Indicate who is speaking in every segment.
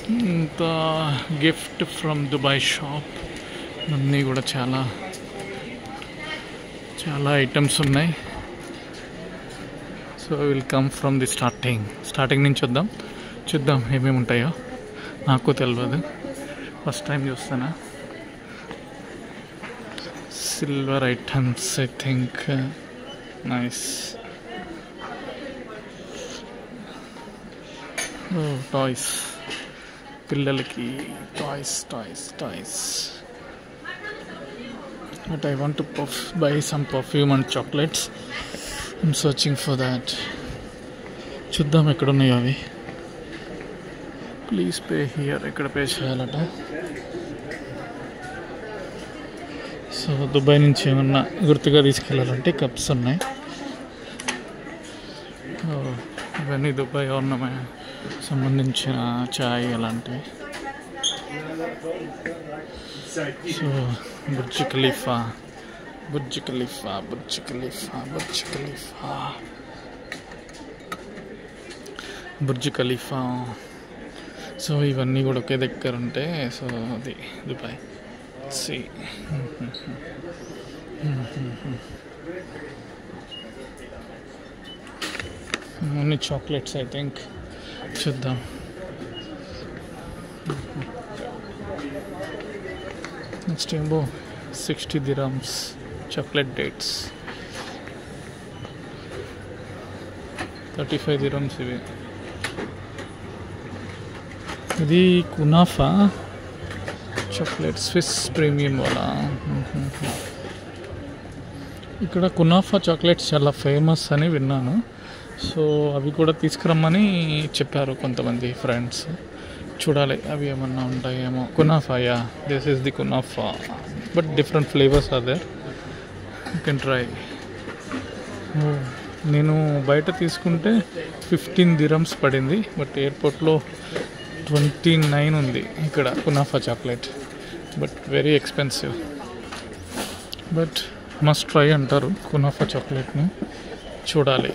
Speaker 1: ఇంత gift from Dubai shop అన్నీ కూడా చాలా చాలా ఐటమ్స్ ఉన్నాయి. So will come from the starting నుంచి చూద్దాం ఏమేమి ఉంటాయో. నాకు తెలియదు, ఫస్ట్ టైం చూస్తానా. Silver items I think nice. Toys, పిల్లలకి toys. But I want to buy some perfume and chocolates. I'm searching for that. చూద్దాం ఎక్కడ ఉన్నాయో అవి. ప్లీజ్ పే హియర్, ఎక్కడ పే చేయాలట. సో దుబాయ్ నుంచి ఏమన్నా గుర్తుగా తీసుకెళ్ళాలంటే కప్స్ ఉన్నాయి. ఇవన్నీ దుబాయ్ సంబంధించిన చాయ్ అలాంటివి. So Burj Khalifa. సో ఇవన్నీ కూడా ఒకే దగ్గర ఉంటాయి. సో అది Dubai. Only chocolates I think. చూద్దాం. నెక్స్ట్ ఏమో 60 dirhams చాక్లెట్ డేట్స్, 35 dirhams ఇవి. ఇది కునాఫా చాక్లెట్, స్విస్ ప్రీమియం వాళ్ళ. ఇక్కడ కునాఫా చాక్లెట్స్ చాలా ఫేమస్ అని విన్నాను. సో అవి కూడా తీసుకురమ్మని చెప్పారు కొంతమంది ఫ్రెండ్స్. చూడాలి అవి ఏమన్నా ఉంటాయేమో. Kunafa, yeah, this is the kunafa, but different flavours are there, you can try. నేను బయట తీసుకుంటే 15 dirhams పడింది, బట్ ఎయిర్పోర్ట్లో 29 ఉంది ఇక్కడ kunafa chocolate. But very expensive, but must try అంటారు కునాఫా చాక్లెట్ని. చూడాలి.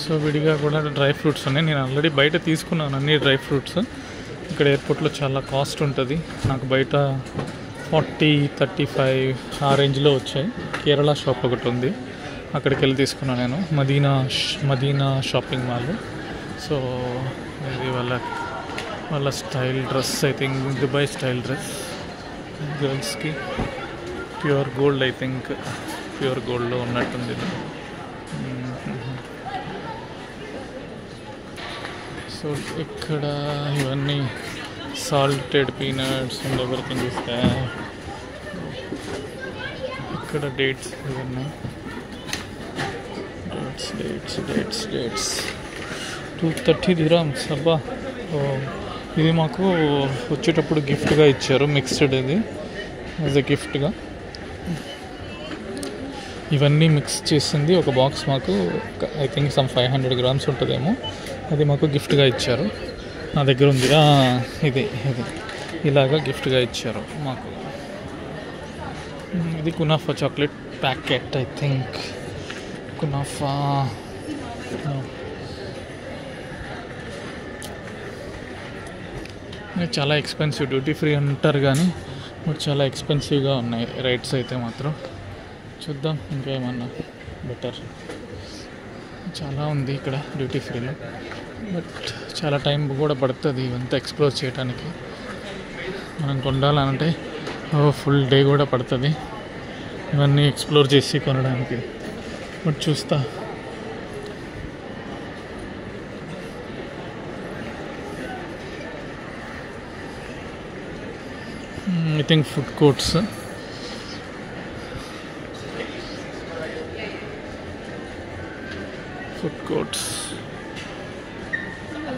Speaker 1: సో విడిగా కూడా డ్రై ఫ్రూట్స్ ఉన్నాయి. నేను ఆల్రెడీ బయట తీసుకున్నాను అన్ని డ్రై ఫ్రూట్స్. ఇక్కడ ఎయిర్పోర్ట్లో చాలా కాస్ట్ ఉంటుంది. నాకు బయట 40-35 ఆ రేంజ్లో వచ్చాయి. కేరళ షాప్ ఒకటి ఉంది, అక్కడికి వెళ్ళి తీసుకున్నాను నేను, మదీనా షాపింగ్ మాల్. సో ఇది వాళ్ళ style dress, I think Dubai style dress గర్ల్స్కి. Pure gold, I think pure గోల్డ్లో ఉన్నట్టుంది. సో ఇక్కడ ఇవన్నీ సాల్టెడ్ పీనట్స్ అండ్ ఎవ్రీథింగ్ ఇస్తాయి. ఇక్కడ డేట్స్ ఇవన్నీ, డేట్స్ 230 dirhams. అబ్బా, ఇది మాకు వచ్చేటప్పుడు గిఫ్ట్గా ఇచ్చారు, మిక్స్డ్. ఇది యాజ్ ఎ గిఫ్ట్గా ఇవన్నీ మిక్స్ చేసింది ఒక బాక్స్ మాకు. ఐ థింక్ సమ్ 500 grams ఉంటుందేమో. అది మాకు గిఫ్ట్గా ఇచ్చారు. నా దగ్గర ఉంది ఇది ఇలాగా గిఫ్ట్గా ఇచ్చారు మాకు. ఇది kunafa chocolate packet, I think kunafa. చాలా ఎక్స్పెన్సివ్, డ్యూటీ ఫ్రీ అంటారు కానీ బట్ చాలా ఎక్స్పెన్సివ్గా ఉన్నాయి రేట్స్ అయితే మాత్రం. చూద్దాం ఇంకా ఏమన్నా బెటర్. చాలా ఉంది ఇక్కడ డ్యూటీ ఫ్రీలో, బట్ చాలా టైం కూడా పడుతుంది ఇవంతా ఎక్స్ప్లోర్ చేయడానికి. మనం కొనాలంటే ఫుల్ డే కూడా పడుతుంది ఇవన్నీ ఎక్స్ప్లోర్ చేసి కొనడానికి. బట్ చూస్తా. I think food courts,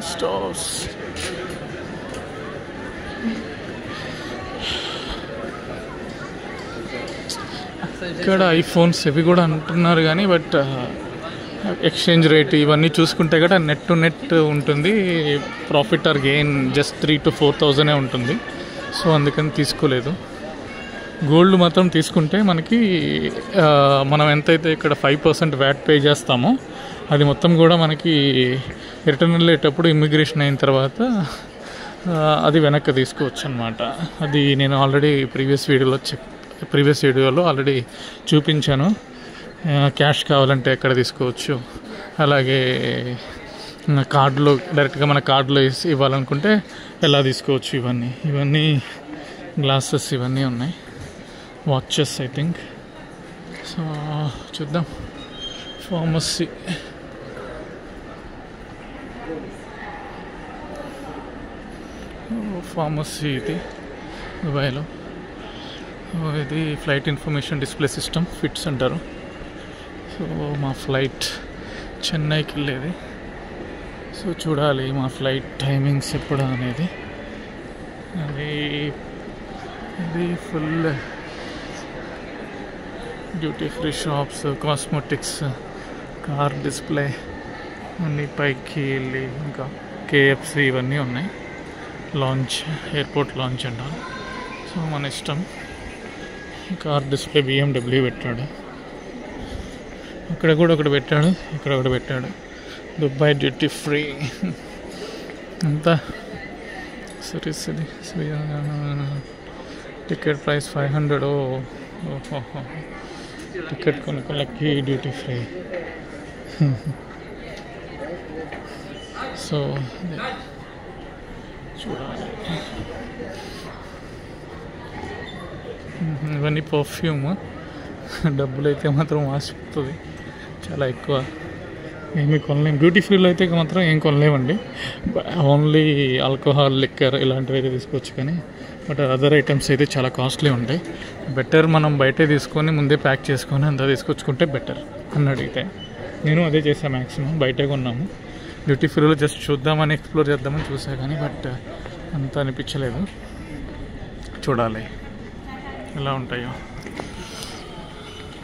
Speaker 1: stores. ఇక్కడ ఐఫోన్స్ ఇవి కూడా అంటున్నారు కానీ బట్ ఎక్స్చేంజ్ రేట్ ఇవన్నీ చూసుకుంటే కూడా నెట్ టు నెట్ ఉంటుంది. Profit or gain just 3,000 to 4,000 ఉంటుంది. సో అందుకని తీసుకోలేదు. గోల్డ్ మాత్రం తీసుకుంటే మనకి మనం ఎంతైతే ఇక్కడ 5% వ్యాట్ పే చేస్తామో అది మొత్తం కూడా మనకి రిటర్న్ వెళ్ళేటప్పుడు ఇమ్మిగ్రేషన్ అయిన తర్వాత అది వెనక్కి తీసుకోవచ్చు అనమాట. అది నేను ఆల్రెడీ ప్రీవియస్ వీడియోలో ఆల్రెడీ చూపించాను. క్యాష్ కావాలంటే ఎక్కడ తీసుకోవచ్చు, అలాగే కార్డులో డైరెక్ట్గా మన కార్డులో ఇవ్వాలనుకుంటే ఎలా తీసుకోవచ్చు. ఇవన్నీ గ్లాసెస్ ఇవన్నీ ఉన్నాయి, వాచెస్ ఐ థింక్. సో చూద్దాం. ఫార్మసీ ఇది దుబాయ్లో. ఇది flight information display system fits అంటారు. సో మా ఫ్లైట్ చెన్నైకి వెళ్ళేది. సో చూడాలి మా ఫ్లైట్ టైమింగ్స్ ఎప్పుడు అనేది. ఇది full duty free shops, cosmetics, car display అన్నీ పైకి వెళ్ళి ఇంకా KFC ఇవన్నీ ఉన్నాయి. లాంచ్, ఎయిర్పోర్ట్ లాంచ్ అంటారు. సో మన ఇష్టం. కార్ డిస్ప్లే BMW పెట్టాడు, అక్కడ కూడా ఒకటి పెట్టాడు, ఇక్కడ ఒకటి పెట్టాడు. దుబాయ్ డ్యూటీ ఫ్రీ అంతా సరే. Ticket price 500. ఓహో, టికెట్ కొనుక్కోలకి డ్యూటీ ఫ్రీ. సో చూడాలి. ఇవన్నీ పర్ఫ్యూమ్. డబ్బులు అయితే మాత్రం వాసిపోతుంది చాలా ఎక్కువ, ఏమీ కొనలేము. డ్యూటీ ఫ్రీలో అయితే మాత్రం ఏం కొనలేమండి. ఓన్లీ ఆల్కహాల్, లిక్కర్ ఇలాంటివి అయితే తీసుకోవచ్చు. కానీ బట్ అదర్ ఐటమ్స్ అయితే చాలా కాస్ట్లీ ఉంటాయి. బెటర్ మనం బయటే తీసుకొని ముందే ప్యాక్ చేసుకొని అంతా తీసుకొచ్చుకుంటే బెటర్ అని అడిగితే నేను అదే చేసాను. మ్యాక్సిమం బయటే కొన్నాము. డ్యూటీ ఫ్రీలో జస్ట్ చూద్దామని, ఎక్స్ప్లోర్ చేద్దామని చూసా, కానీ బట్ అంత అనిపించలేదు. చూడాలి ఎలా ఉంటాయో.